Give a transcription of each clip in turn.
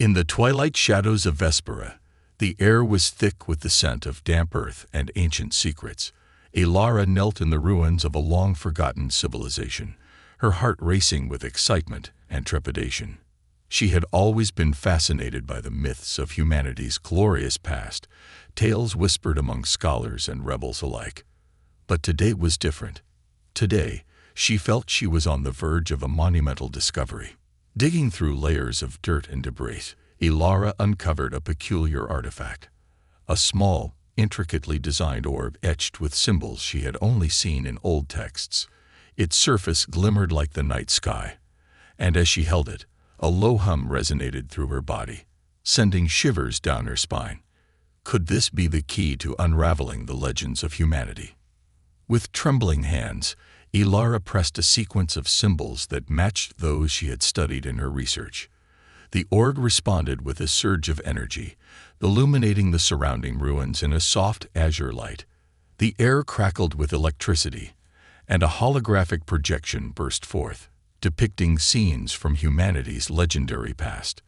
In the twilight shadows of Vespera, the air was thick with the scent of damp earth and ancient secrets. Ilara knelt in the ruins of a long-forgotten civilization, her heart racing with excitement and trepidation. She had always been fascinated by the myths of humanity's glorious past, tales whispered among scholars and rebels alike. But today was different. Today, she felt she was on the verge of a monumental discovery. Digging through layers of dirt and debris, Ilara uncovered a peculiar artifact. A small, intricately designed orb etched with symbols she had only seen in old texts. Its surface glimmered like the night sky, and as she held it, a low hum resonated through her body, sending shivers down her spine. Could this be the key to unraveling the legends of humanity? With trembling hands, Ilara pressed a sequence of symbols that matched those she had studied in her research. The orb responded with a surge of energy, illuminating the surrounding ruins in a soft azure light. The air crackled with electricity, and a holographic projection burst forth, depicting scenes from humanity's legendary past.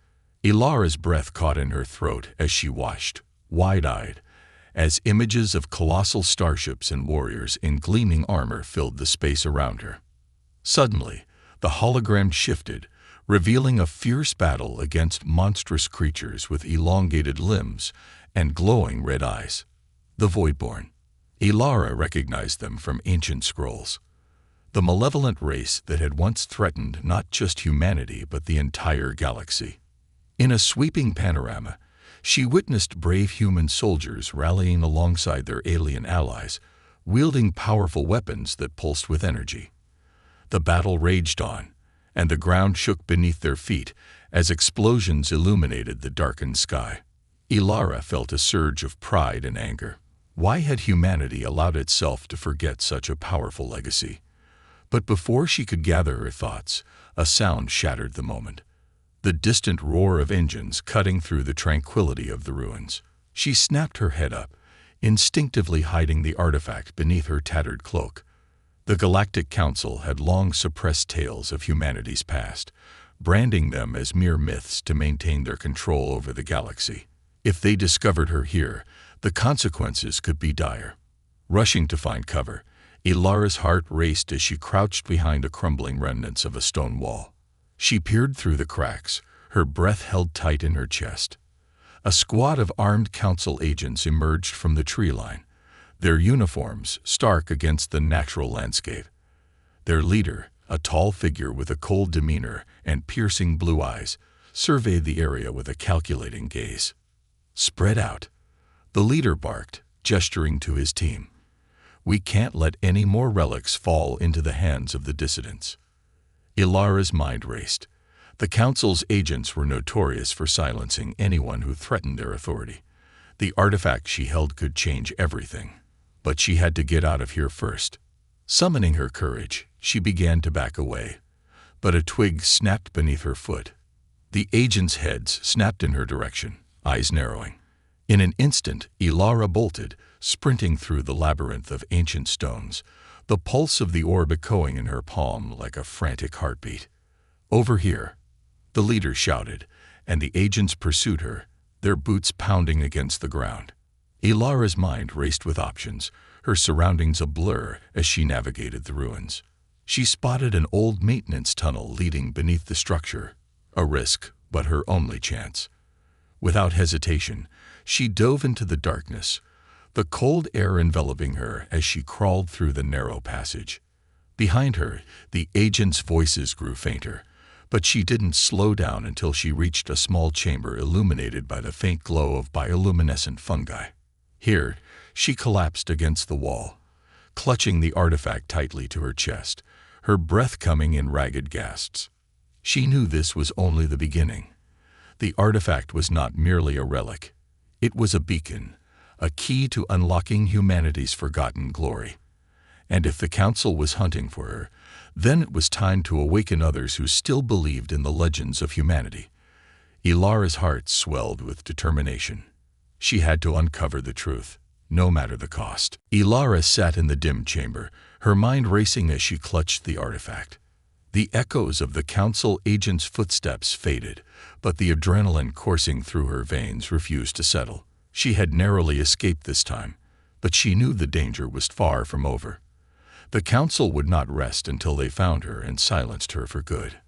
Ilara's breath caught in her throat as she watched, wide-eyed, as images of colossal starships and warriors in gleaming armor filled the space around her. Suddenly, the hologram shifted, revealing a fierce battle against monstrous creatures with elongated limbs and glowing red eyes. The Voidborn. Ilara recognized them from ancient scrolls. The malevolent race that had once threatened not just humanity but the entire galaxy. In a sweeping panorama, she witnessed brave human soldiers rallying alongside their alien allies, wielding powerful weapons that pulsed with energy. The battle raged on, and the ground shook beneath their feet as explosions illuminated the darkened sky. Ilara felt a surge of pride and anger. Why had humanity allowed itself to forget such a powerful legacy? But before she could gather her thoughts, a sound shattered the moment. The distant roar of engines cutting through the tranquility of the ruins. She snapped her head up, instinctively hiding the artifact beneath her tattered cloak. The Galactic Council had long suppressed tales of humanity's past, branding them as mere myths to maintain their control over the galaxy. If they discovered her here, the consequences could be dire. Rushing to find cover, Ilara's heart raced as she crouched behind the crumbling remnants of a stone wall. She peered through the cracks, her breath held tight in her chest. A squad of armed council agents emerged from the tree line, their uniforms stark against the natural landscape. Their leader, a tall figure with a cold demeanor and piercing blue eyes, surveyed the area with a calculating gaze. "Spread out," the leader barked, gesturing to his team. "We can't let any more relics fall into the hands of the dissidents." Ilara's mind raced. The Council's agents were notorious for silencing anyone who threatened their authority. The artifact she held could change everything. But she had to get out of here first. Summoning her courage, she began to back away. But a twig snapped beneath her foot. The agents' heads snapped in her direction, eyes narrowing. In an instant, Ilara bolted, sprinting through the labyrinth of ancient stones, the pulse of the orb echoing in her palm like a frantic heartbeat. "Over here," the leader shouted, and the agents pursued her, their boots pounding against the ground. Ilara's mind raced with options, her surroundings a blur as she navigated the ruins. She spotted an old maintenance tunnel leading beneath the structure, a risk, but her only chance. Without hesitation, she dove into the darkness, the cold air enveloping her as she crawled through the narrow passage. Behind her, the agents' voices grew fainter, but she didn't slow down until she reached a small chamber illuminated by the faint glow of bioluminescent fungi. Here, she collapsed against the wall, clutching the artifact tightly to her chest, her breath coming in ragged gasps. She knew this was only the beginning. The artifact was not merely a relic. It was a beacon, a key to unlocking humanity's forgotten glory. And if the Council was hunting for her, then it was time to awaken others who still believed in the legends of humanity. Ilara's heart swelled with determination. She had to uncover the truth, no matter the cost. Ilara sat in the dim chamber, her mind racing as she clutched the artifact. The echoes of the Council agent's footsteps faded, but the adrenaline coursing through her veins refused to settle. She had narrowly escaped this time, but she knew the danger was far from over. The Council would not rest until they found her and silenced her for good.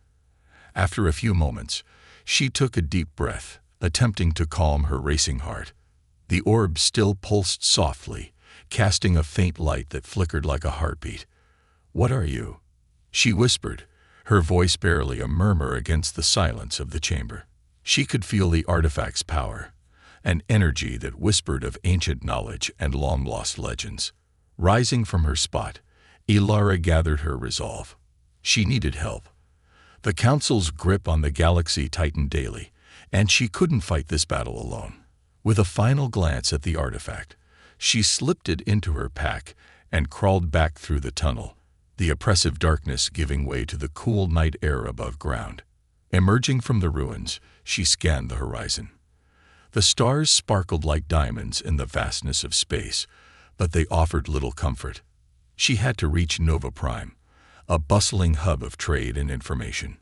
After a few moments, she took a deep breath, attempting to calm her racing heart. The orb still pulsed softly, casting a faint light that flickered like a heartbeat. "What are you?" she whispered, her voice barely a murmur against the silence of the chamber. She could feel the artifact's power, an energy that whispered of ancient knowledge and long-lost legends. Rising from her spot, Ilara gathered her resolve. She needed help. The Council's grip on the galaxy tightened daily, and she couldn't fight this battle alone. With a final glance at the artifact, she slipped it into her pack and crawled back through the tunnel, the oppressive darkness giving way to the cool night air above ground. Emerging from the ruins, she scanned the horizon. The stars sparkled like diamonds in the vastness of space, but they offered little comfort. She had to reach Nova Prime, a bustling hub of trade and information.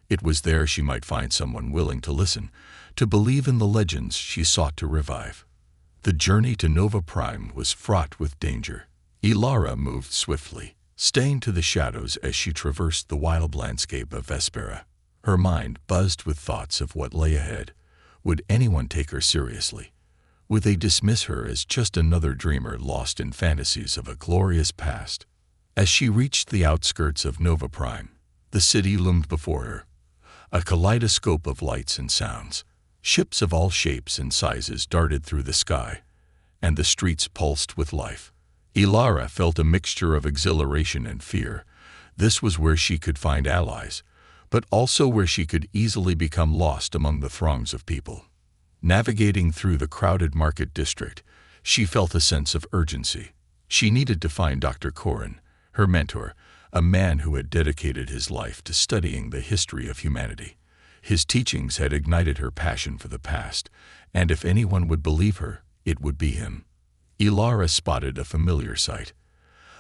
It was there she might find someone willing to listen, to believe in the legends she sought to revive. The journey to Nova Prime was fraught with danger. Ilara moved swiftly, staying to the shadows as she traversed the wild landscape of Vespera. Her mind buzzed with thoughts of what lay ahead. Would anyone take her seriously? Would they dismiss her as just another dreamer lost in fantasies of a glorious past? As she reached the outskirts of Nova Prime, the city loomed before her, a kaleidoscope of lights and sounds. Ships of all shapes and sizes darted through the sky, and the streets pulsed with life. Ilara felt a mixture of exhilaration and fear. This was where she could find allies, but also where she could easily become lost among the throngs of people. Navigating through the crowded market district, she felt a sense of urgency. She needed to find Dr. Corin, her mentor, a man who had dedicated his life to studying the history of humanity. His teachings had ignited her passion for the past, and if anyone would believe her, it would be him. Ilara spotted a familiar sight,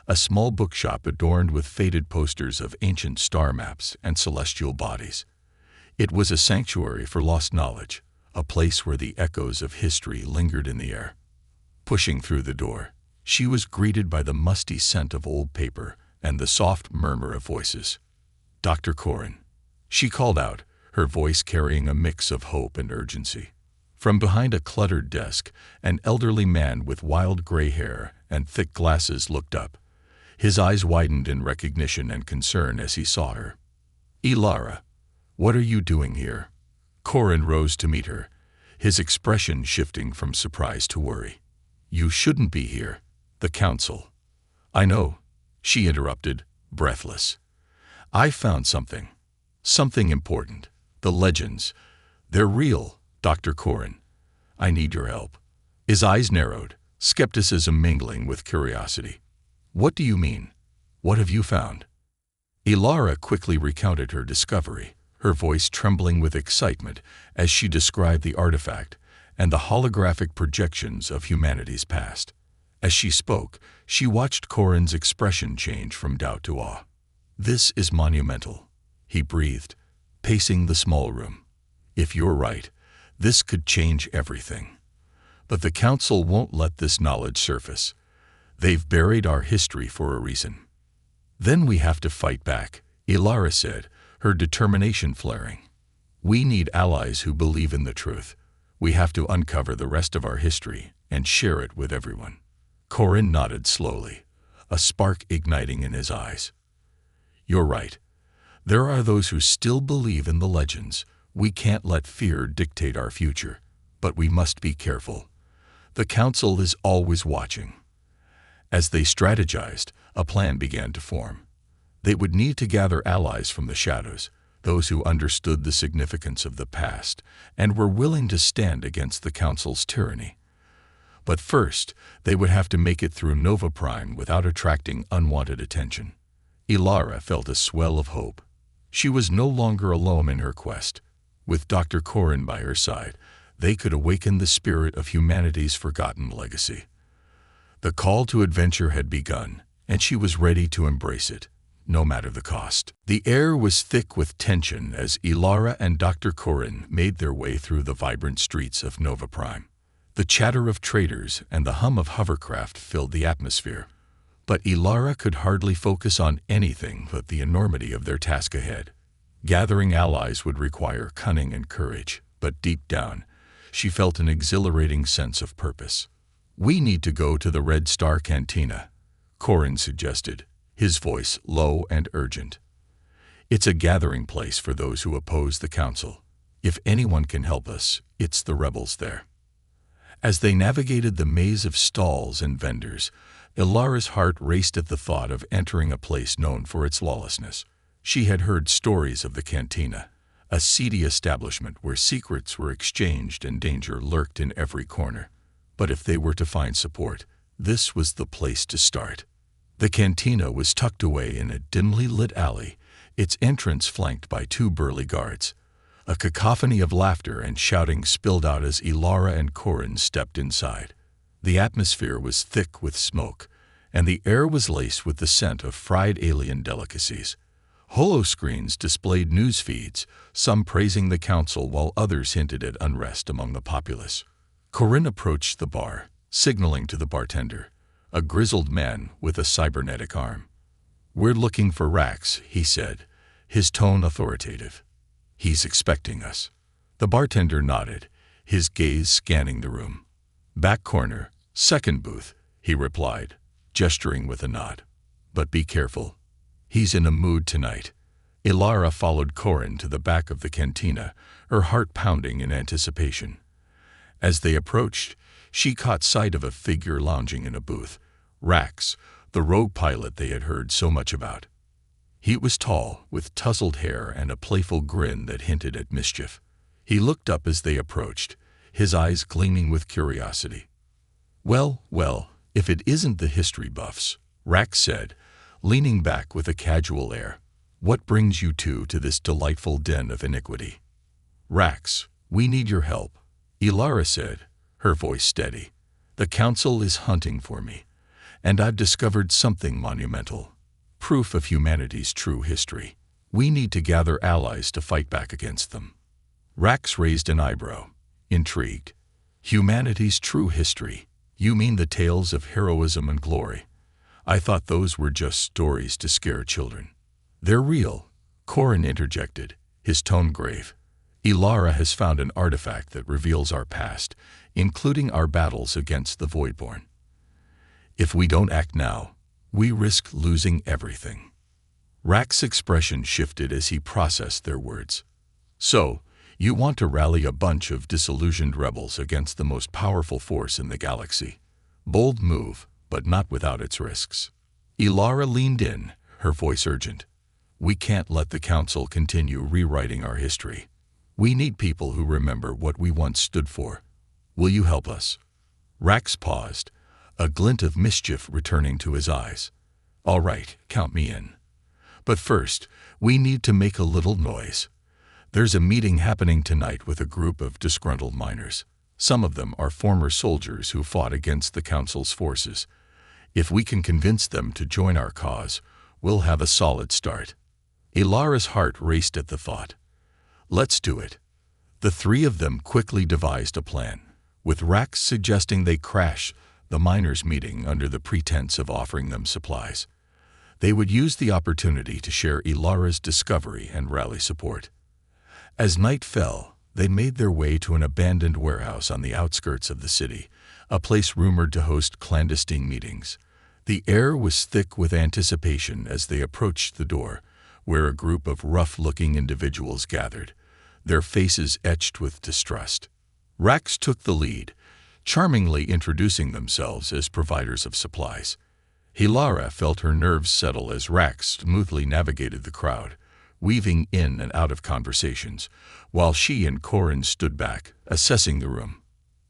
a small bookshop adorned with faded posters of ancient star maps and celestial bodies. It was a sanctuary for lost knowledge, a place where the echoes of history lingered in the air. Pushing through the door, she was greeted by the musty scent of old paper and the soft murmur of voices. "Dr. Corin," she called out, her voice carrying a mix of hope and urgency. From behind a cluttered desk, an elderly man with wild gray hair and thick glasses looked up. His eyes widened in recognition and concern as he saw her. "Ilara, what are you doing here?" Corin rose to meet her, his expression shifting from surprise to worry. "You shouldn't be here. The Council." "I know," she interrupted, breathless. "I found something. Something important. The legends. They're real, Dr. Corin. I need your help." His eyes narrowed, skepticism mingling with curiosity. "What do you mean? What have you found?" Ilara quickly recounted her discovery, her voice trembling with excitement as she described the artifact and the holographic projections of humanity's past. As she spoke, she watched Corin's expression change from doubt to awe. "This is monumental," he breathed, pacing the small room. "If you're right, this could change everything. But the Council won't let this knowledge surface. They've buried our history for a reason." "Then we have to fight back," Ilara said, her determination flaring. "We need allies who believe in the truth. We have to uncover the rest of our history and share it with everyone." Corin nodded slowly, a spark igniting in his eyes. "You're right. There are those who still believe in the legends. We can't let fear dictate our future, but we must be careful. The Council is always watching." As they strategized, a plan began to form. They would need to gather allies from the shadows, those who understood the significance of the past and were willing to stand against the Council's tyranny. But first, they would have to make it through Nova Prime without attracting unwanted attention. Ilara felt a swell of hope. She was no longer alone in her quest. With Dr. Corin by her side, they could awaken the spirit of humanity's forgotten legacy. The call to adventure had begun, and she was ready to embrace it. no matter the cost. The air was thick with tension as Ilara and Dr. Corin made their way through the vibrant streets of Nova Prime. The chatter of traders and the hum of hovercraft filled the atmosphere, but Ilara could hardly focus on anything but the enormity of their task ahead. Gathering allies would require cunning and courage, but deep down, she felt an exhilarating sense of purpose. "We need to go to the Red Star Cantina," Corin suggested, his voice low and urgent. "It's a gathering place for those who oppose the Council. If anyone can help us, it's the rebels there." As they navigated the maze of stalls and vendors, Ilara's heart raced at the thought of entering a place known for its lawlessness. She had heard stories of the Cantina, a seedy establishment where secrets were exchanged and danger lurked in every corner. But if they were to find support, this was the place to start. The Cantina was tucked away in a dimly lit alley, its entrance flanked by 2 burly guards. A cacophony of laughter and shouting spilled out as Ilara and Corin stepped inside. The atmosphere was thick with smoke, and the air was laced with the scent of fried alien delicacies. Holoscreens displayed news feeds, some praising the Council while others hinted at unrest among the populace. Corin approached the bar, signaling to the bartender, a grizzled man with a cybernetic arm. "We're looking for Rax," he said, his tone authoritative. "He's expecting us." The bartender nodded, his gaze scanning the room. "Back corner, second booth," he replied, gesturing with a nod. "But be careful. He's in a mood tonight." Ilara followed Corin to the back of the cantina, her heart pounding in anticipation. As they approached, she caught sight of a figure lounging in a booth, Rax, the rogue pilot they had heard so much about. He was tall, with tousled hair and a playful grin that hinted at mischief. He looked up as they approached, his eyes gleaming with curiosity. Well, if it isn't the history buffs," Rax said, leaning back with a casual air. "What brings you two to this delightful den of iniquity?" "Rax, we need your help," Ilara said, her voice steady. "The Council is hunting for me, and I've discovered something monumental. Proof of humanity's true history. We need to gather allies to fight back against them." Rax raised an eyebrow, intrigued. "Humanity's true history? You mean the tales of heroism and glory? I thought those were just stories to scare children." "They're real," Corin interjected, his tone grave. "Ilara has found an artifact that reveals our past, including our battles against the Voidborn. If we don't act now, we risk losing everything." Rax's expression shifted as he processed their words. "So, you want to rally a bunch of disillusioned rebels against the most powerful force in the galaxy. Bold move, but not without its risks." Ilara leaned in, her voice urgent. "We can't let the Council continue rewriting our history. We need people who remember what we once stood for. Will you help us?" Rax paused, a glint of mischief returning to his eyes. "All right, count me in. But first, we need to make a little noise. There's a meeting happening tonight with a group of disgruntled miners. Some of them are former soldiers who fought against the Council's forces. If we can convince them to join our cause, we'll have a solid start." Ilara's heart raced at the thought. "Let's do it." The 3 of them quickly devised a plan, with Rax suggesting they crash the miners' meeting under the pretense of offering them supplies. They would use the opportunity to share Ilara's discovery and rally support. As night fell, they made their way to an abandoned warehouse on the outskirts of the city, a place rumored to host clandestine meetings. The air was thick with anticipation as they approached the door, where a group of rough-looking individuals gathered, their faces etched with distrust. Rax took the lead, charmingly introducing themselves as providers of supplies. Ilara felt her nerves settle as Rax smoothly navigated the crowd, weaving in and out of conversations, while she and Corin stood back, assessing the room.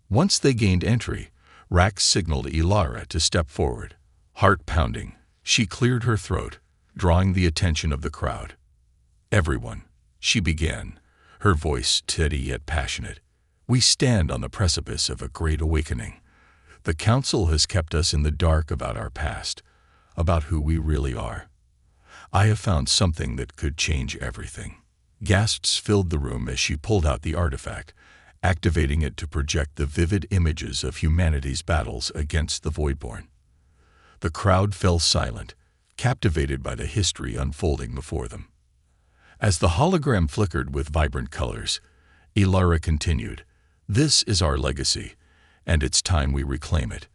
Once they gained entry, Rax signaled Ilara to step forward. Heart pounding, she cleared her throat, drawing the attention of the crowd. "Everyone," she began, her voice steady yet passionate, "we stand on the precipice of a great awakening. The Council has kept us in the dark about our past, about who we really are. I have found something that could change everything. Gasps filled the room as she pulled out the artifact, activating it to project the vivid images of humanity's battles against the Voidborn. The crowd fell silent, captivated by the history unfolding before them. As the hologram flickered with vibrant colors, Ilara continued, "This is our legacy, and it's time we reclaim it.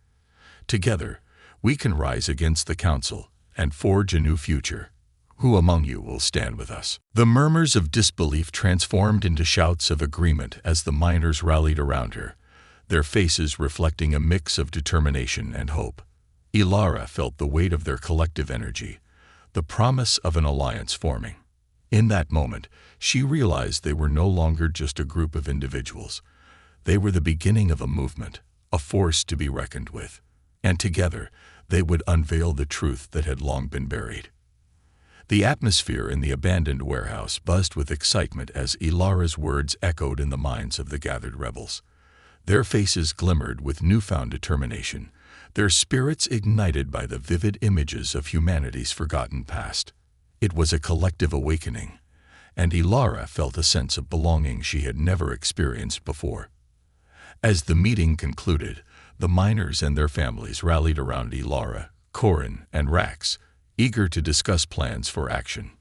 Together, we can rise against the Council and forge a new future. Who among you will stand with us?" The murmurs of disbelief transformed into shouts of agreement as the miners rallied around her, their faces reflecting a mix of determination and hope. Ilara felt the weight of their collective energy, the promise of an alliance forming. In that moment, she realized they were no longer just a group of individuals. They were the beginning of a movement, a force to be reckoned with, and together they would unveil the truth that had long been buried. The atmosphere in the abandoned warehouse buzzed with excitement as Ilara's words echoed in the minds of the gathered rebels. Their faces glimmered with newfound determination, their spirits ignited by the vivid images of humanity's forgotten past. It was a collective awakening, and Ilara felt a sense of belonging she had never experienced before. As the meeting concluded, the miners and their families rallied around Ilara, Corin, and Rax, eager to discuss plans for action.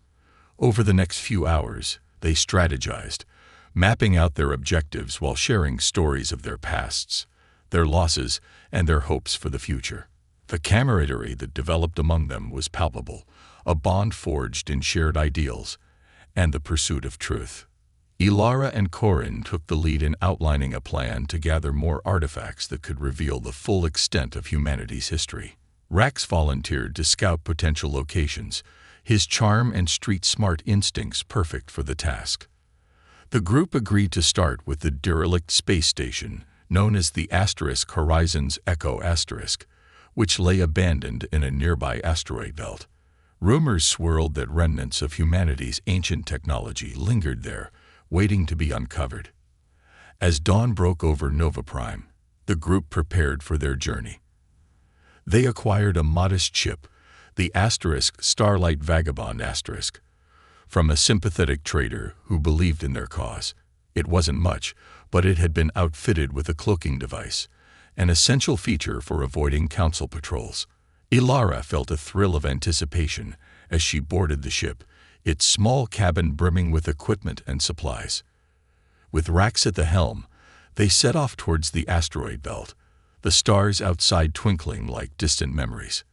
Over the next few hours, they strategized, mapping out their objectives while sharing stories of their pasts, their losses, and their hopes for the future. The camaraderie that developed among them was palpable, a bond forged in shared ideals and the pursuit of truth. Ilara and Corin took the lead in outlining a plan to gather more artifacts that could reveal the full extent of humanity's history. Rax volunteered to scout potential locations, his charm and street-smart instincts perfect for the task. The group agreed to start with the derelict space station, known as the Asterisk Horizons Echo Asterisk, which lay abandoned in a nearby asteroid belt. Rumors swirled that remnants of humanity's ancient technology lingered there, waiting to be uncovered. As dawn broke over Nova Prime, the group prepared for their journey. They acquired a modest ship, the Asterisk Starlight Vagabond Asterisk, from a sympathetic trader who believed in their cause. It wasn't much, but it had been outfitted with a cloaking device, an essential feature for avoiding council patrols. Ilara felt a thrill of anticipation as she boarded the ship, its small cabin brimming with equipment and supplies. With Rax at the helm, they set off towards the asteroid belt, the stars outside twinkling like distant memories.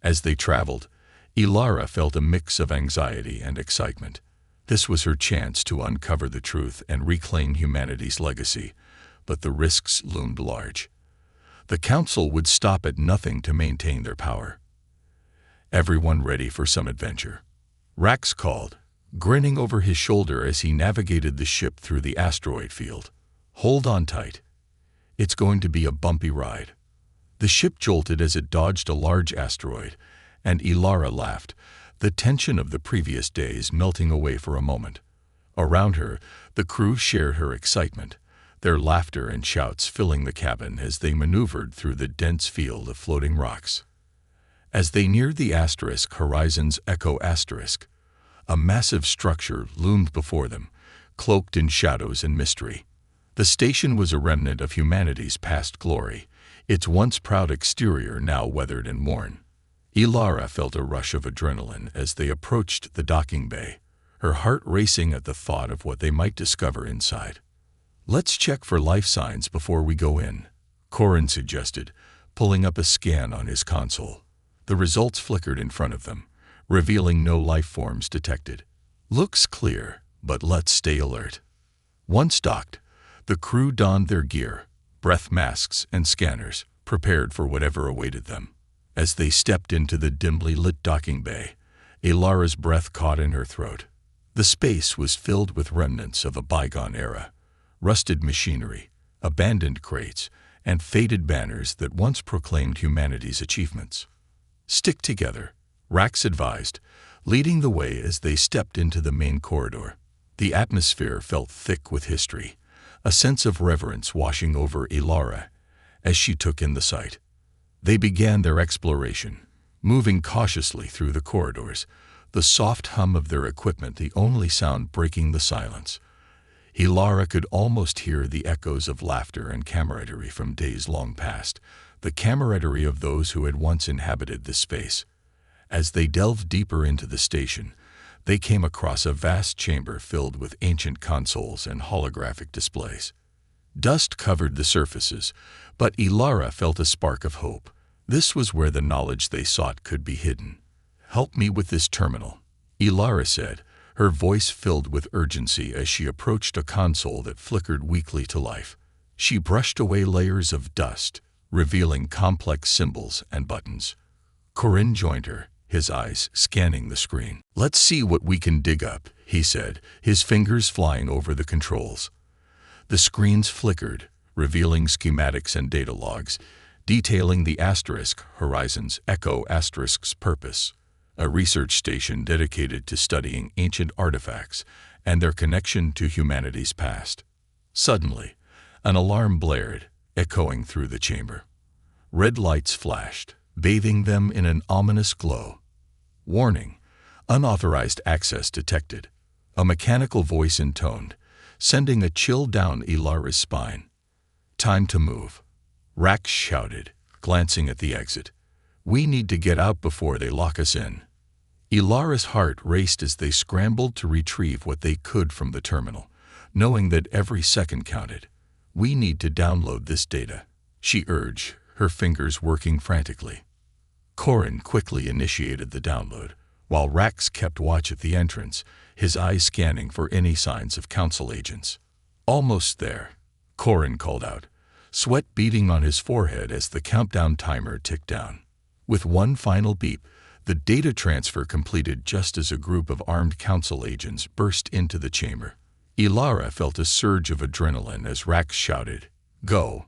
As they traveled, Ilara felt a mix of anxiety and excitement. This was her chance to uncover the truth and reclaim humanity's legacy, but the risks loomed large. The Council would stop at nothing to maintain their power. Everyone ready for some adventure? Rax called, grinning over his shoulder as he navigated the ship through the asteroid field. "Hold on tight. It's going to be a bumpy ride." The ship jolted as it dodged a large asteroid, and Ilara laughed, the tension of the previous days melting away for a moment. Around her, the crew shared her excitement, their laughter and shouts filling the cabin as they maneuvered through the dense field of floating rocks. As they neared the Asterisk Horizons Echo Asterisk, a massive structure loomed before them, cloaked in shadows and mystery. The station was a remnant of humanity's past glory, its once proud exterior now weathered and worn. Ilara felt a rush of adrenaline as they approached the docking bay, her heart racing at the thought of what they might discover inside. "Let's check for life signs before we go in," Corin suggested, pulling up a scan on his console. The results flickered in front of them, revealing no life forms detected. "Looks clear, but let's stay alert." Once docked, the crew donned their gear, breath masks and scanners, prepared for whatever awaited them. As they stepped into the dimly lit docking bay, Ilara's breath caught in her throat. The space was filled with remnants of a bygone era, rusted machinery, abandoned crates, and faded banners that once proclaimed humanity's achievements. "Stick together," Rax advised, leading the way as they stepped into the main corridor. The atmosphere felt thick with history, a sense of reverence washing over Ilara as she took in the sight. They began their exploration, moving cautiously through the corridors, the soft hum of their equipment the only sound breaking the silence. Ilara could almost hear the echoes of laughter and camaraderie from days long past, the camaraderie of those who had once inhabited this space. As they delved deeper into the station, they came across a vast chamber filled with ancient consoles and holographic displays. Dust covered the surfaces, but Ilara felt a spark of hope. This was where the knowledge they sought could be hidden. "Help me with this terminal," Ilara said, her voice filled with urgency as she approached a console that flickered weakly to life. She brushed away layers of dust, revealing complex symbols and buttons. Corin joined her, his eyes scanning the screen. "Let's see what we can dig up," he said, his fingers flying over the controls. The screens flickered, revealing schematics and data logs, detailing the asterisk Horizon's Echo asterisk's purpose, a research station dedicated to studying ancient artifacts and their connection to humanity's past. Suddenly, an alarm blared, echoing through the chamber. Red lights flashed, bathing them in an ominous glow. "Warning, unauthorized access detected," a mechanical voice intoned, sending a chill down Ilara's spine. "Time to move," Rax shouted, glancing at the exit. "We need to get out before they lock us in." Ilara's heart raced as they scrambled to retrieve what they could from the terminal, knowing that every second counted. "We need to download this data," she urged, her fingers working frantically. Corin quickly initiated the download, while Rax kept watch at the entrance, his eyes scanning for any signs of Council agents. "Almost there," Corin called out, sweat beading on his forehead as the countdown timer ticked down. With one final beep, the data transfer completed just as a group of armed Council agents burst into the chamber. Ilara felt a surge of adrenaline as Rax shouted, "Go!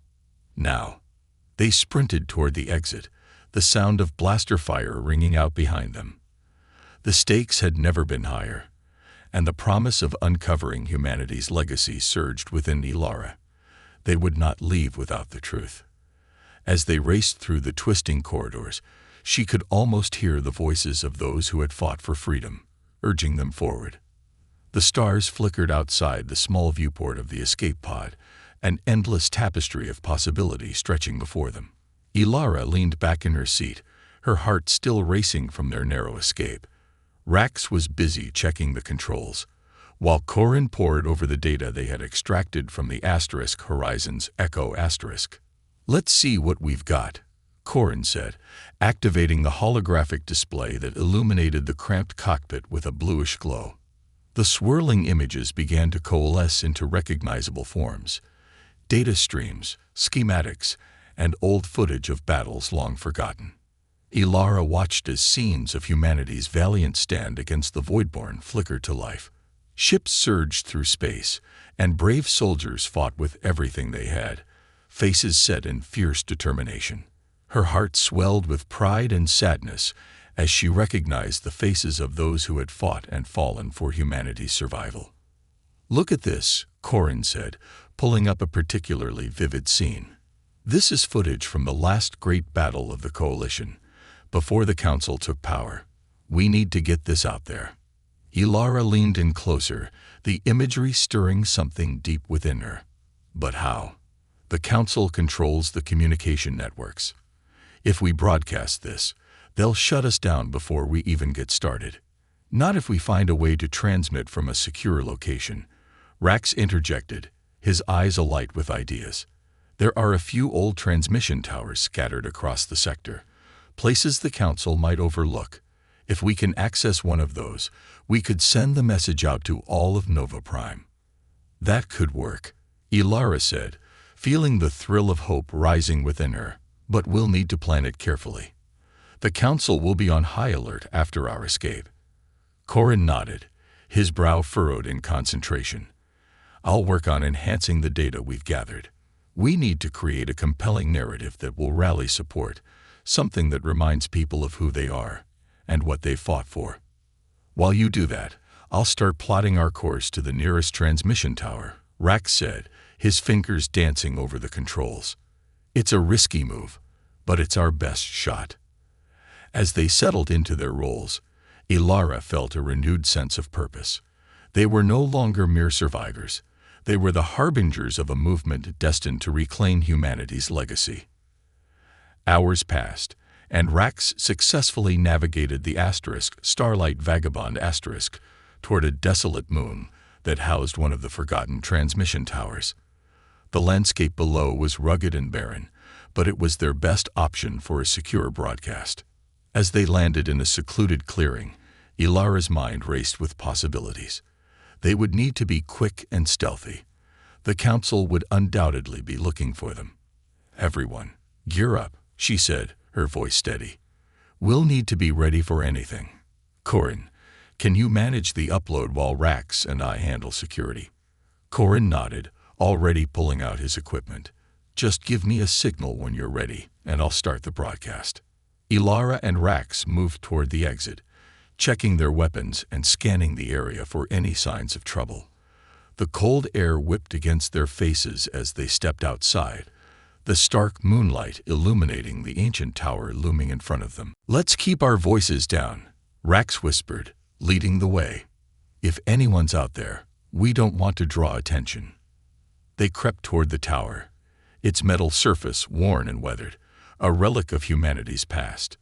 Now!" They sprinted toward the exit, the sound of blaster fire ringing out behind them. The stakes had never been higher, and the promise of uncovering humanity's legacy surged within Ilara. They would not leave without the truth. As they raced through the twisting corridors, she could almost hear the voices of those who had fought for freedom, urging them forward. The stars flickered outside the small viewport of the escape pod, an endless tapestry of possibility stretching before them. Ilara leaned back in her seat, her heart still racing from their narrow escape. Rax was busy checking the controls, while Corin pored over the data they had extracted from the asterisk Horizon's Echo asterisk. "Let's see what we've got," Corin said, activating the holographic display that illuminated the cramped cockpit with a bluish glow. The swirling images began to coalesce into recognizable forms: data streams, schematics, and old footage of battles long forgotten. Ilara watched as scenes of humanity's valiant stand against the Voidborn flickered to life. Ships surged through space, and brave soldiers fought with everything they had, faces set in fierce determination. Her heart swelled with pride and sadness as she recognized the faces of those who had fought and fallen for humanity's survival. "Look at this," Corin said, pulling up a particularly vivid scene. "This is footage from the last great battle of the Coalition, before the Council took power. We need to get this out there." Ilara leaned in closer, the imagery stirring something deep within her. But how? The Council controls the communication networks. If we broadcast this, they'll shut us down before we even get started. Not if we find a way to transmit from a secure location, Rax interjected, his eyes alight with ideas. There are a few old transmission towers scattered across the sector, places the Council might overlook. If we can access one of those, we could send the message out to all of Nova Prime. "That could work," Ilara said, feeling the thrill of hope rising within her, "but we'll need to plan it carefully. The Council will be on high alert after our escape." Corin nodded, his brow furrowed in concentration. "I'll work on enhancing the data we've gathered. We need to create a compelling narrative that will rally support, something that reminds people of who they are and what they fought for. While you do that, I'll start plotting our course to the nearest transmission tower," Rax said, his fingers dancing over the controls. "It's a risky move, but it's our best shot." As they settled into their roles, Ilara felt a renewed sense of purpose. They were no longer mere survivors. They were the harbingers of a movement destined to reclaim humanity's legacy. Hours passed, and Rax successfully navigated the Starlight Vagabond toward a desolate moon that housed one of the forgotten transmission towers. The landscape below was rugged and barren, but it was their best option for a secure broadcast. As they landed in a secluded clearing, Ilara's mind raced with possibilities. They would need to be quick and stealthy. The Council would undoubtedly be looking for them. "Everyone, gear up," she said, her voice steady. "We'll need to be ready for anything. Corin, can you manage the upload while Rax and I handle security?" Corin nodded, already pulling out his equipment. "Just give me a signal when you're ready, and I'll start the broadcast." Ilara and Rax moved toward the exit, checking their weapons and scanning the area for any signs of trouble. The cold air whipped against their faces as they stepped outside, the stark moonlight illuminating the ancient tower looming in front of them. "Let's keep our voices down," Rax whispered, leading the way. "If anyone's out there, we don't want to draw attention." They crept toward the tower, its metal surface worn and weathered, a relic of humanity's past.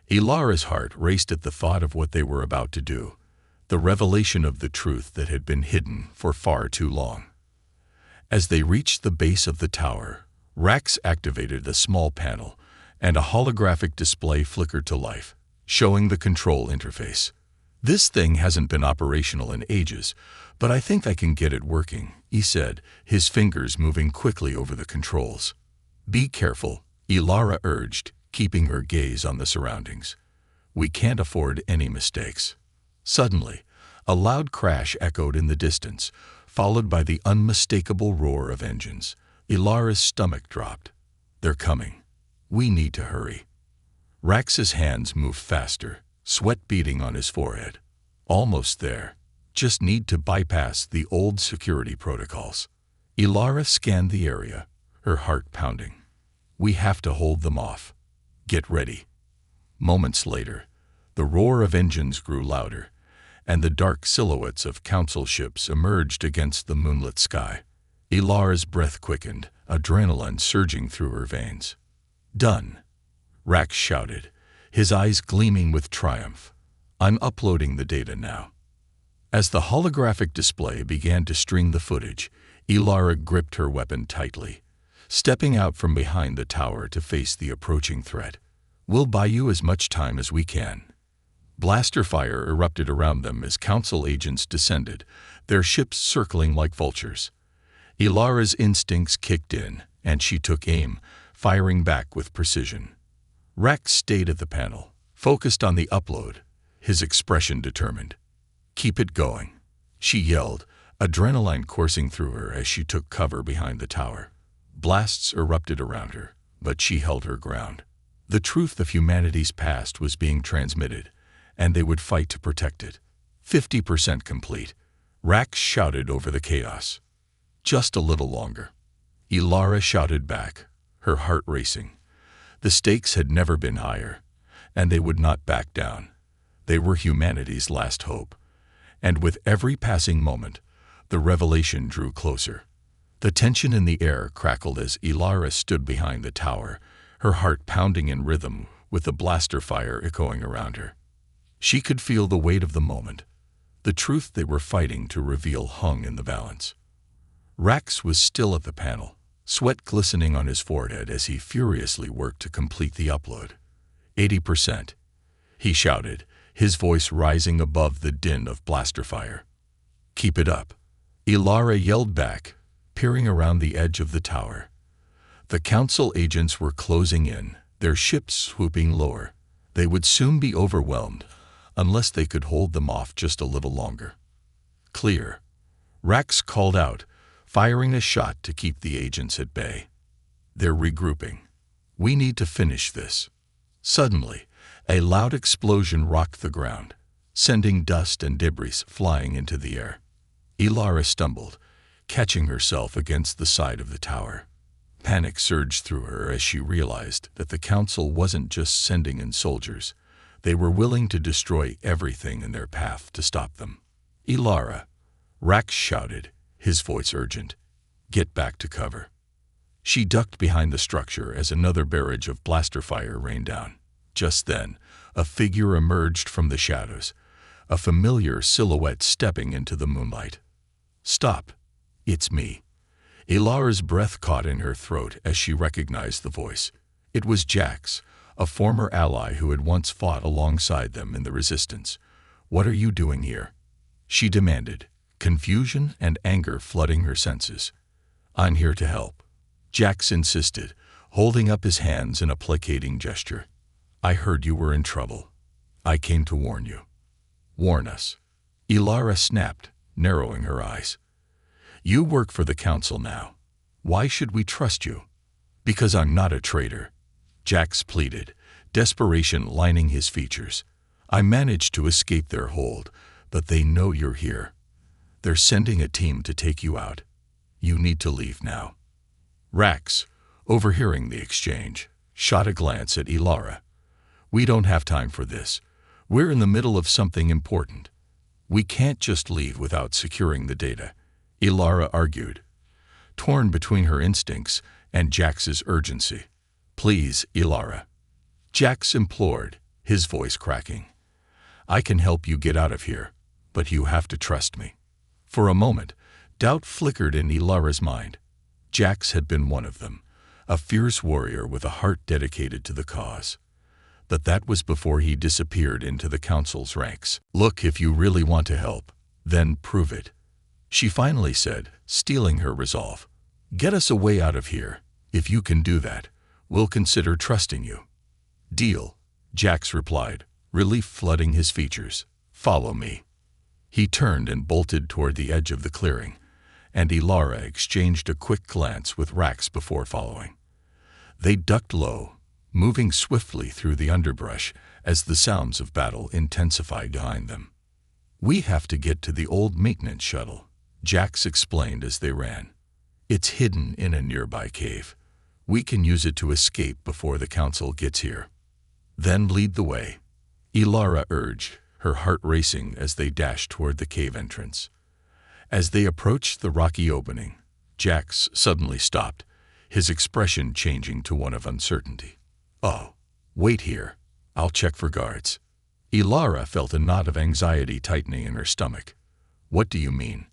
Ilara's heart raced at the thought of what they were about to do, the revelation of the truth that had been hidden for far too long. As they reached the base of the tower, Rax activated a small panel, and a holographic display flickered to life, showing the control interface. "This thing hasn't been operational in ages, but I think I can get it working," he said, his fingers moving quickly over the controls. "Be careful," Ilara urged, keeping her gaze on the surroundings. "We can't afford any mistakes." Suddenly, a loud crash echoed in the distance, followed by the unmistakable roar of engines. Ilara's stomach dropped. "They're coming. We need to hurry." Rax's hands moved faster, sweat beading on his forehead. "Almost there. Just need to bypass the old security protocols." Ilara scanned the area, her heart pounding. "We have to hold them off. Get ready." Moments later, the roar of engines grew louder, and the dark silhouettes of council ships emerged against the moonlit sky. Ilara's breath quickened, adrenaline surging through her veins. "Done," Rax shouted, his eyes gleaming with triumph. "I'm uploading the data now." As the holographic display began to string the footage, Ilara gripped her weapon tightly, stepping out from behind the tower to face the approaching threat. "We'll buy you as much time as we can." Blaster fire erupted around them as council agents descended, their ships circling like vultures. Ilara's instincts kicked in, and she took aim, firing back with precision. Rax stayed at the panel, focused on the upload, his expression determined. "Keep it going," she yelled, adrenaline coursing through her as she took cover behind the tower. Blasts erupted around her, but she held her ground. The truth of humanity's past was being transmitted, and they would fight to protect it. 50% complete, Rax shouted over the chaos. "Just a little longer." Ilara shouted back, her heart racing. The stakes had never been higher, and they would not back down. They were humanity's last hope. And with every passing moment, the revelation drew closer. The tension in the air crackled as Ilara stood behind the tower, her heart pounding in rhythm with the blaster fire echoing around her. She could feel the weight of the moment. The truth they were fighting to reveal hung in the balance. Rax was still at the panel, sweat glistening on his forehead as he furiously worked to complete the upload. 80%, he shouted, his voice rising above the din of blaster fire. "Keep it up," Ilara yelled back, peering around the edge of the tower. The council agents were closing in, their ships swooping lower. They would soon be overwhelmed, unless they could hold them off just a little longer. "Clear," Rax called out, firing a shot to keep the agents at bay. "They're regrouping. We need to finish this." Suddenly, a loud explosion rocked the ground, sending dust and debris flying into the air. Ilara stumbled, catching herself against the side of the tower. Panic surged through her as she realized that the council wasn't just sending in soldiers. They were willing to destroy everything in their path to stop them. "Ilara," Rax shouted, his voice urgent. "Get back to cover." She ducked behind the structure as another barrage of blaster fire rained down. Just then, a figure emerged from the shadows, a familiar silhouette stepping into the moonlight. "Stop. It's me." Ilara's breath caught in her throat as she recognized the voice. It was Jax, a former ally who had once fought alongside them in the Resistance. "What are you doing here?" she demanded, confusion and anger flooding her senses. "I'm here to help," Jax insisted, holding up his hands in a placating gesture. "I heard you were in trouble. I came to warn you." "Warn us?" Ilara snapped, narrowing her eyes. "You work for the Council now. Why should we trust you?" "Because I'm not a traitor," Jax pleaded, desperation lining his features. "I managed to escape their hold, but they know you're here. They're sending a team to take you out. You need to leave now." Rax, overhearing the exchange, shot a glance at Ilara. "We don't have time for this. We're in the middle of something important. We can't just leave without securing the data," Ilara argued, torn between her instincts and Jax's urgency. "Please, Ilara," Jax implored, his voice cracking. "I can help you get out of here, but you have to trust me." For a moment, doubt flickered in Ilara's mind. Jax had been one of them, a fierce warrior with a heart dedicated to the cause. But that was before he disappeared into the Council's ranks. "Look, if you really want to help, then prove it," she finally said, steeling her resolve. "Get us a way out of here. If you can do that, we'll consider trusting you." "Deal," Jax replied, relief flooding his features. "Follow me." He turned and bolted toward the edge of the clearing, and Ilara exchanged a quick glance with Rax before following. They ducked low, moving swiftly through the underbrush as the sounds of battle intensified behind them. "We have to get to the old maintenance shuttle," Jax explained as they ran. "It's hidden in a nearby cave. We can use it to escape before the Council gets here." "Then lead the way," Ilara urged, her heart racing as they dashed toward the cave entrance. As they approached the rocky opening, Jax suddenly stopped, his expression changing to one of uncertainty. "Oh, wait here. I'll check for guards." Ilara felt a knot of anxiety tightening in her stomach. "What do you mean?"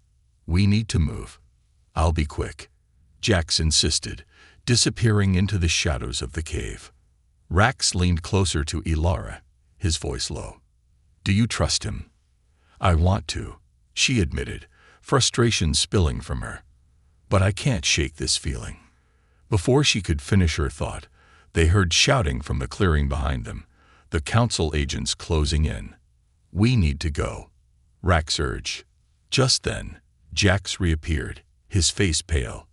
"We need to move." "I'll be quick," Jax insisted, disappearing into the shadows of the cave. Rax leaned closer to Ilara, his voice low. "Do you trust him?" "I want to," she admitted, frustration spilling from her. "But I can't shake this feeling." Before she could finish her thought, they heard shouting from the clearing behind them, the Council agents closing in. "We need to go," Rax urged. Just then, Jax reappeared, his face pale.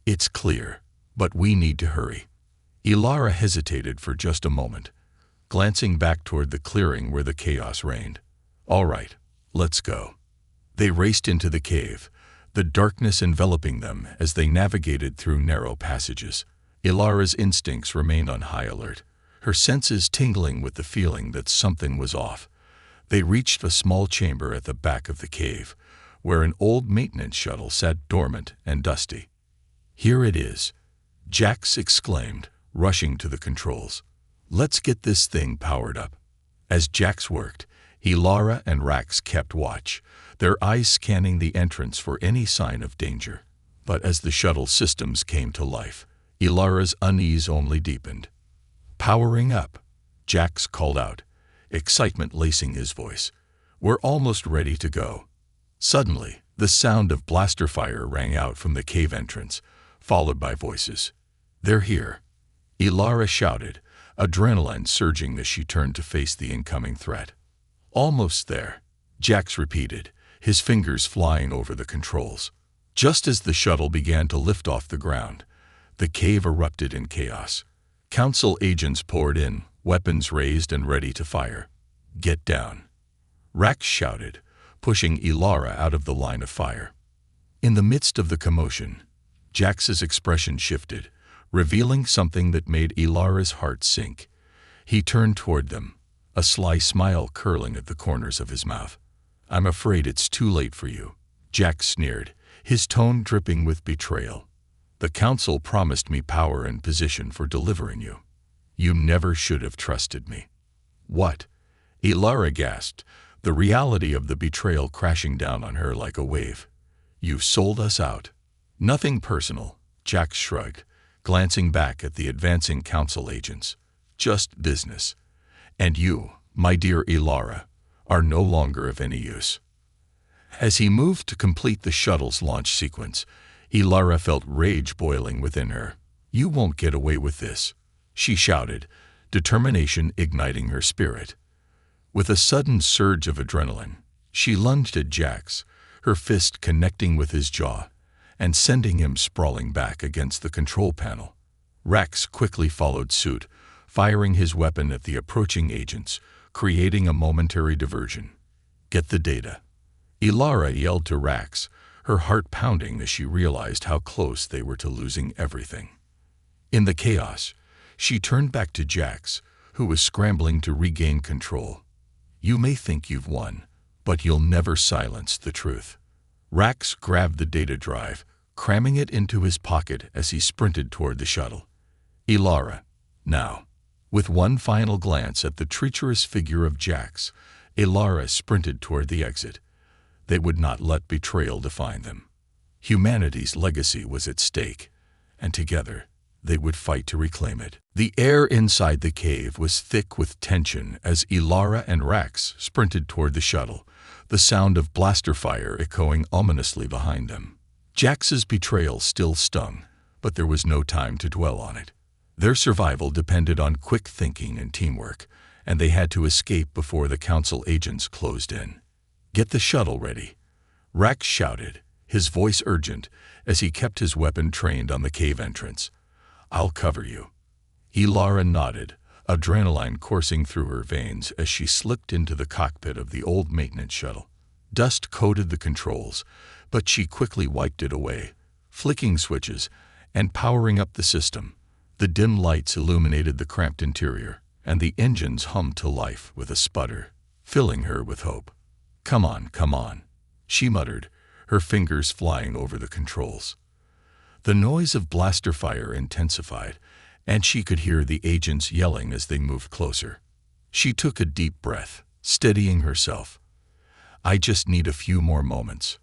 "It's clear, but we need to hurry." Ilara hesitated for just a moment, glancing back toward the clearing where the chaos reigned. "All right, let's go." They raced into the cave, the darkness enveloping them as they navigated through narrow passages. Ilara's instincts remained on high alert, her senses tingling with the feeling that something was off. They reached a small chamber at the back of the cave, where an old maintenance shuttle sat dormant and dusty. "Here it is," Jax exclaimed, rushing to the controls. "Let's get this thing powered up." As Jax worked, Ilara and Rax kept watch, their eyes scanning the entrance for any sign of danger. But as the shuttle systems came to life, Ilara's unease only deepened. "Powering up," Jax called out, excitement lacing his voice. "We're almost ready to go." Suddenly, the sound of blaster fire rang out from the cave entrance, followed by voices. "They're here," Ilara shouted, adrenaline surging as she turned to face the incoming threat. "Almost there," Jax repeated, his fingers flying over the controls. Just as the shuttle began to lift off the ground, the cave erupted in chaos. Council agents poured in, weapons raised and ready to fire. "Get down," Rax shouted, pushing Ilara out of the line of fire. In the midst of the commotion, Jax's expression shifted, revealing something that made Ilara's heart sink. He turned toward them, a sly smile curling at the corners of his mouth. "I'm afraid it's too late for you," Jack sneered, his tone dripping with betrayal. "The Council promised me power and position for delivering you. You never should have trusted me." "What?" Ilara gasped, the reality of the betrayal crashing down on her like a wave. "You've sold us out." "Nothing personal," Jack shrugged, glancing back at the advancing Council agents. "Just business. And you, my dear Ilara, are no longer of any use." As he moved to complete the shuttle's launch sequence, Ilara felt rage boiling within her. "You won't get away with this," she shouted, determination igniting her spirit. With a sudden surge of adrenaline, she lunged at Jax, her fist connecting with his jaw and sending him sprawling back against the control panel. Rax quickly followed suit, firing his weapon at the approaching agents, creating a momentary diversion. "Get the data." Ilara yelled to Rax, her heart pounding as she realized how close they were to losing everything. In the chaos, she turned back to Jax, who was scrambling to regain control. "You may think you've won, but you'll never silence the truth." Rax grabbed the data drive, cramming it into his pocket as he sprinted toward the shuttle. "Ilara, now." With one final glance at the treacherous figure of Jax, Ilara sprinted toward the exit. They would not let betrayal define them. Humanity's legacy was at stake, and together they would fight to reclaim it. The air inside the cave was thick with tension as Ilara and Rax sprinted toward the shuttle, the sound of blaster fire echoing ominously behind them. Jax's betrayal still stung, but there was no time to dwell on it. Their survival depended on quick thinking and teamwork, and they had to escape before the Council agents closed in. "Get the shuttle ready," Rax shouted, his voice urgent as he kept his weapon trained on the cave entrance. "I'll cover you." Ilara nodded, adrenaline coursing through her veins as she slipped into the cockpit of the old maintenance shuttle. Dust coated the controls, but she quickly wiped it away, flicking switches and powering up the system. The dim lights illuminated the cramped interior, and the engines hummed to life with a sputter, filling her with hope. Come on," she muttered, her fingers flying over the controls. The noise of blaster fire intensified, and she could hear the agents yelling as they moved closer. She took a deep breath, steadying herself. "I just need a few more moments."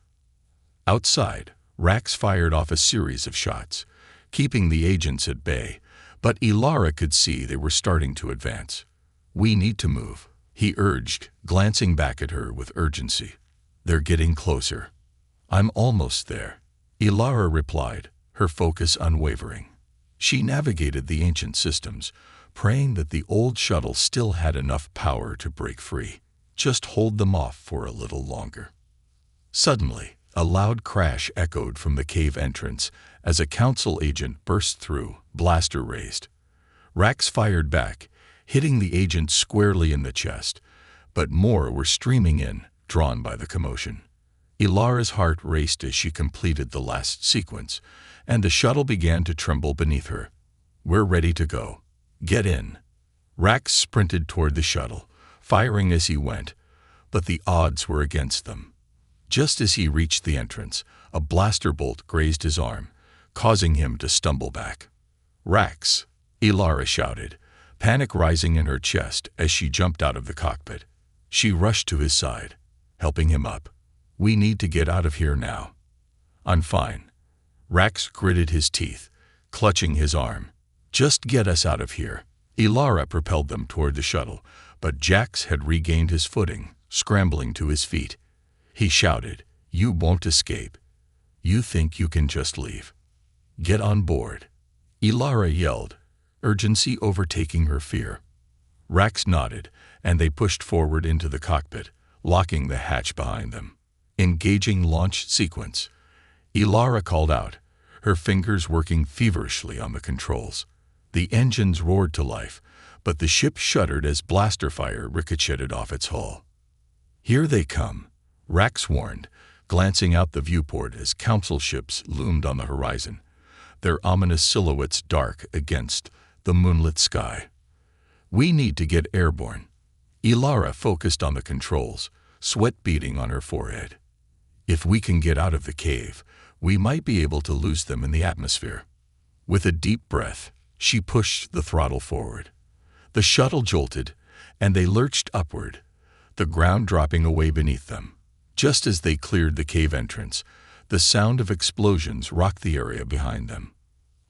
Outside, Rax fired off a series of shots, keeping the agents at bay, but Ilara could see they were starting to advance. "We need to move," he urged, glancing back at her with urgency. "They're getting closer." "I'm almost there," Ilara replied, her focus unwavering. She navigated the ancient systems, praying that the old shuttle still had enough power to break free. Just hold them off for a little longer. Suddenly, a loud crash echoed from the cave entrance as a Council agent burst through, blaster raised. Rax fired back, hitting the agent squarely in the chest, but more were streaming in, drawn by the commotion. Ilara's heart raced as she completed the last sequence, and the shuttle began to tremble beneath her. "We're ready to go. Get in." Rax sprinted toward the shuttle, firing as he went, but the odds were against them. Just as he reached the entrance, a blaster bolt grazed his arm, causing him to stumble back. "Rax!" Ilara shouted, panic rising in her chest as she jumped out of the cockpit. She rushed to his side, helping him up. "We need to get out of here now." "I'm fine." Rax gritted his teeth, clutching his arm. "Just get us out of here." Ilara propelled them toward the shuttle, but Jax had regained his footing, scrambling to his feet. He shouted, "You won't escape. You think you can just leave. Get on board." Ilara yelled, urgency overtaking her fear. Rax nodded, and they pushed forward into the cockpit, locking the hatch behind them. Engaging launch sequence. Ilara called out, her fingers working feverishly on the controls. The engines roared to life, but the ship shuddered as blaster fire ricocheted off its hull. "Here they come," Rax warned, glancing out the viewport as Council ships loomed on the horizon, their ominous silhouettes dark against the moonlit sky. "We need to get airborne." Ilara focused on the controls, sweat beading on her forehead. If we can get out of the cave, we might be able to lose them in the atmosphere. With a deep breath, she pushed the throttle forward. The shuttle jolted, and they lurched upward, the ground dropping away beneath them. Just as they cleared the cave entrance, the sound of explosions rocked the area behind them.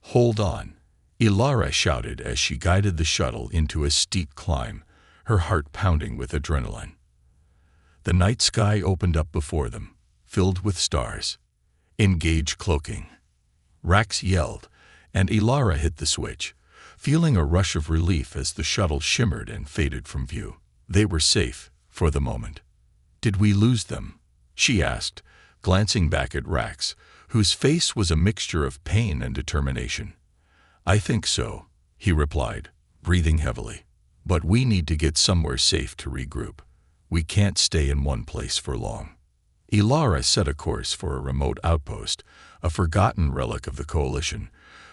"Hold on," Ilara shouted as she guided the shuttle into a steep climb, her heart pounding with adrenaline. The night sky opened up before them, filled with stars. "Engage cloaking," Rax yelled, and Ilara hit the switch, feeling a rush of relief as the shuttle shimmered and faded from view. They were safe, for the moment. "Did we lose them?" she asked, glancing back at Rax, whose face was a mixture of pain and determination. "I think so," he replied, breathing heavily. "But we need to get somewhere safe to regroup. We can't stay in one place for long." Ilara set a course for a remote outpost, a forgotten relic of the Coalition,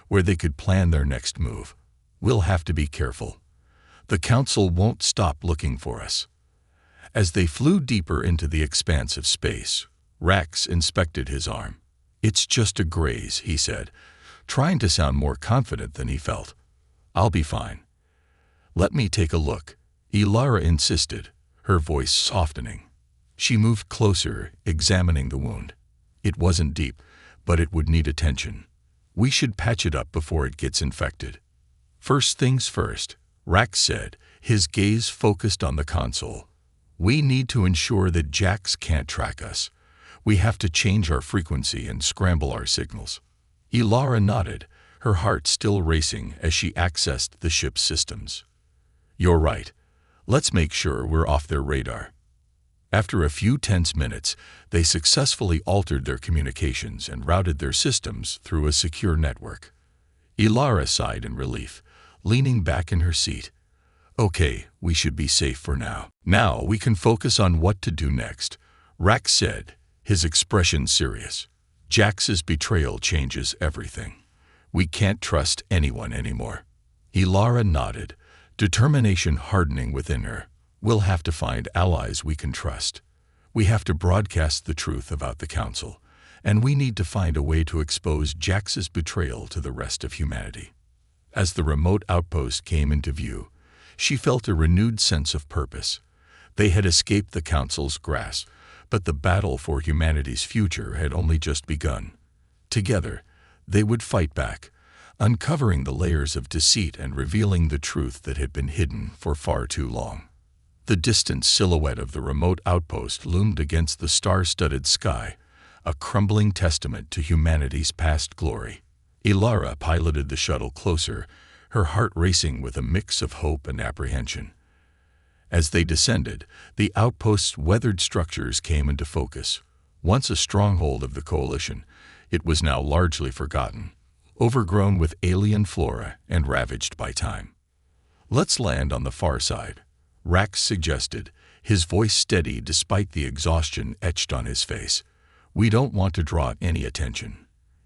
where they could plan their next move. "We'll have to be careful. The Council won't stop looking for us." As they flew deeper into the expanse of space, Rax inspected his arm. "It's just a graze," he said, trying to sound more confident than he felt. "I'll be fine." "Let me take a look," Ilara insisted, her voice softening. She moved closer, examining the wound. It wasn't deep, but it would need attention. "We should patch it up before it gets infected." "First things first," Rax said, his gaze focused on the console. "We need to ensure that Jax can't track us. We have to change our frequency and scramble our signals." Ilara nodded, her heart still racing as she accessed the ship's systems. "You're right. Let's make sure we're off their radar." After a few tense minutes, they successfully altered their communications and routed their systems through a secure network. Ilara sighed in relief, leaning back in her seat. "Okay, we should be safe for now. Now we can focus on what to do next," Rax said, his expression serious. "Jax's betrayal changes everything. We can't trust anyone anymore." Ilara nodded, determination hardening within her. "We'll have to find allies we can trust. We have to broadcast the truth about the Council, and we need to find a way to expose Jax's betrayal to the rest of humanity." As the remote outpost came into view, she felt a renewed sense of purpose. They had escaped the Council's grasp, but the battle for humanity's future had only just begun. Together, they would fight back, uncovering the layers of deceit and revealing the truth that had been hidden for far too long. The distant silhouette of the remote outpost loomed against the star-studded sky, a crumbling testament to humanity's past glory. Ilara piloted the shuttle closer, her heart racing with a mix of hope and apprehension. As they descended, the outpost's weathered structures came into focus. Once a stronghold of the Coalition, it was now largely forgotten, overgrown with alien flora and ravaged by time. "Let's land on the far side," Rax suggested, his voice steady despite the exhaustion etched on his face. "We don't want to draw any attention."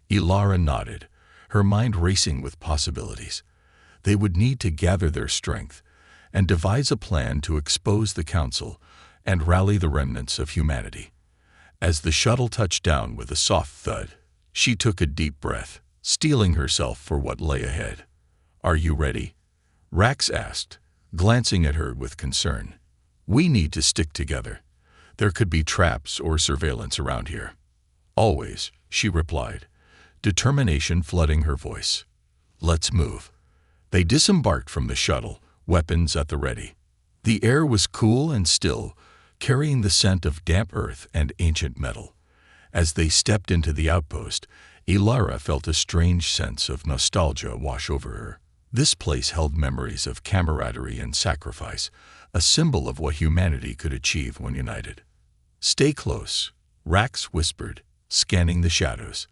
Ilara nodded, her mind racing with possibilities. They would need to gather their strength and devise a plan to expose the Council and rally the remnants of humanity. As the shuttle touched down with a soft thud, she took a deep breath, steeling herself for what lay ahead. "Are you ready?" Rax asked, glancing at her with concern. "We need to stick together. There could be traps or surveillance around here." "Always," she replied, determination flooding her voice. "Let's move." They disembarked from the shuttle, weapons at the ready. The air was cool and still, carrying the scent of damp earth and ancient metal. As they stepped into the outpost, Ilara felt a strange sense of nostalgia wash over her. This place held memories of camaraderie and sacrifice, a symbol of what humanity could achieve when united. "Stay close," Rax whispered, scanning the shadows.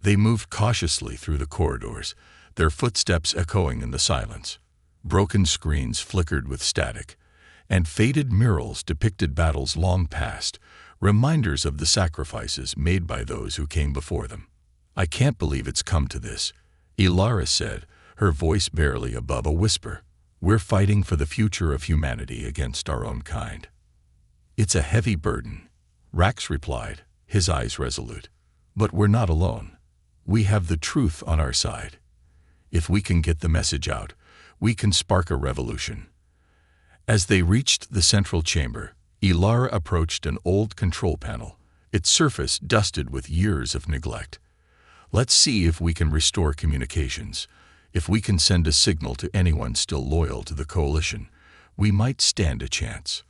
They moved cautiously through the corridors, their footsteps echoing in the silence. Broken screens flickered with static, and faded murals depicted battles long past, reminders of the sacrifices made by those who came before them. "I can't believe it's come to this," Ilara said, her voice barely above a whisper. We're fighting for the future of humanity against our own kind. It's a heavy burden, Rax replied, his eyes resolute. But we're not alone. We have the truth on our side. If we can get the message out, we can spark a revolution. As they reached the central chamber, Ilara approached an old control panel, its surface dusted with years of neglect. Let's see if we can restore communications. If we can send a signal to anyone still loyal to the Coalition, we might stand a chance.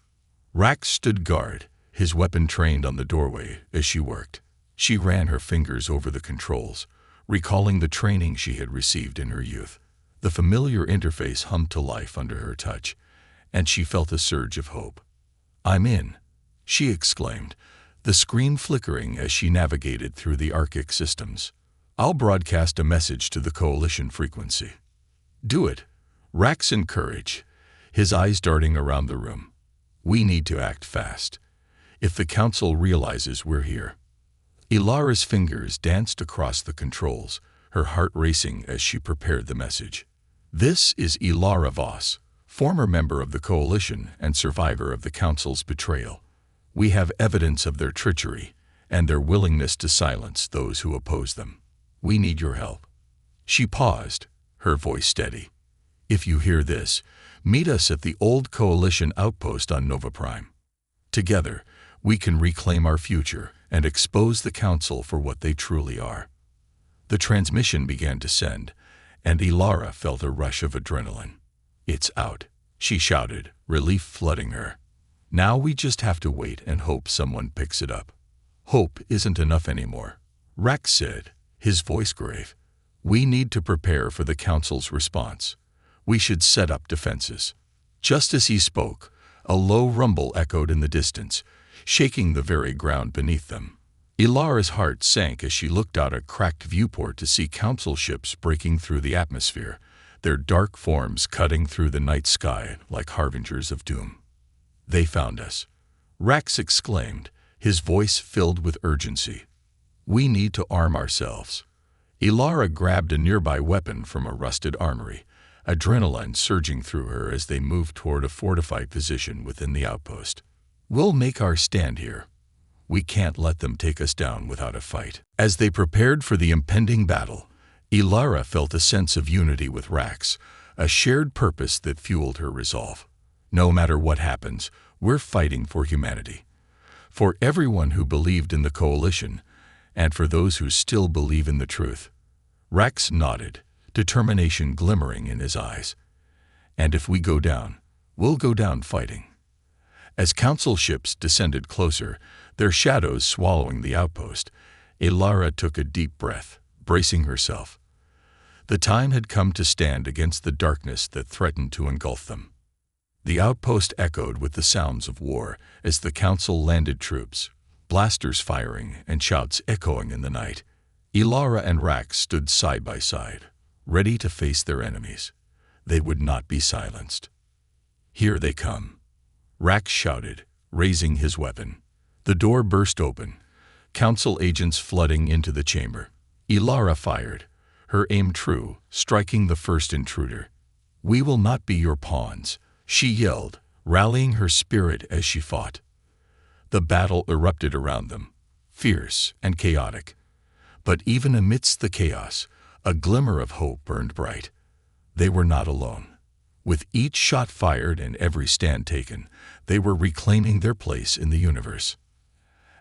Rax stood guard, his weapon trained on the doorway as she worked. She ran her fingers over the controls, recalling the training she had received in her youth. The familiar interface hummed to life under her touch, and she felt a surge of hope. "I'm in," she exclaimed, the screen flickering as she navigated through the Archic systems. "I'll broadcast a message to the Coalition frequency." "Do it," Rax encouraged, his eyes darting around the room. "We need to act fast. If the Council realizes we're here." Ilara's fingers danced across the controls, her heart racing as she prepared the message. "This is Ilara Voss, former member of the Coalition and survivor of the Council's betrayal. We have evidence of their treachery and their willingness to silence those who oppose them. We need your help." She paused, her voice steady. "If you hear this, meet us at the old Coalition outpost on Nova Prime. Together, we can reclaim our future and expose the Council for what they truly are." The transmission began to send, and Ilara felt a rush of adrenaline. "It's out," she shouted, relief flooding her. "Now we just have to wait and hope someone picks it up." "Hope isn't enough anymore," Rax said, his voice grave. "We need to prepare for the Council's response. We should set up defenses." Just as he spoke, a low rumble echoed in the distance, shaking the very ground beneath them. Ilara's heart sank as she looked out a cracked viewport to see Council ships breaking through the atmosphere, their dark forms cutting through the night sky like harbingers of doom. "They found us," Rax exclaimed, his voice filled with urgency. "We need to arm ourselves." Ilara grabbed a nearby weapon from a rusted armory, adrenaline surging through her as they moved toward a fortified position within the outpost. "We'll make our stand here. We can't let them take us down without a fight." As they prepared for the impending battle, Ilara felt a sense of unity with Rax, a shared purpose that fueled her resolve. "No matter what happens, we're fighting for humanity. For everyone who believed in the Coalition, and for those who still believe in the truth." Rax nodded, determination glimmering in his eyes. "And if we go down, we'll go down fighting." As Council ships descended closer, their shadows swallowing the outpost, Ilara took a deep breath, bracing herself. The time had come to stand against the darkness that threatened to engulf them. The outpost echoed with the sounds of war as the Council landed troops, blasters firing and shouts echoing in the night. Ilara and Rax stood side by side, ready to face their enemies. They would not be silenced. "Here they come," Rax shouted, raising his weapon. The door burst open, Council agents flooding into the chamber. Ilara fired, her aim true, striking the first intruder. "We will not be your pawns," she yelled, rallying her spirit as she fought. The battle erupted around them, fierce and chaotic. But even amidst the chaos, a glimmer of hope burned bright. They were not alone. With each shot fired and every stand taken, they were reclaiming their place in the universe.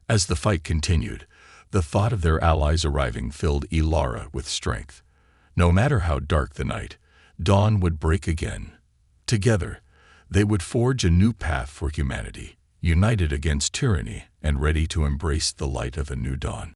As the fight continued, the thought of their allies arriving filled Ilara with strength. No matter how dark the night, dawn would break again. Together, they would forge a new path for humanity, united against tyranny and ready to embrace the light of a new dawn.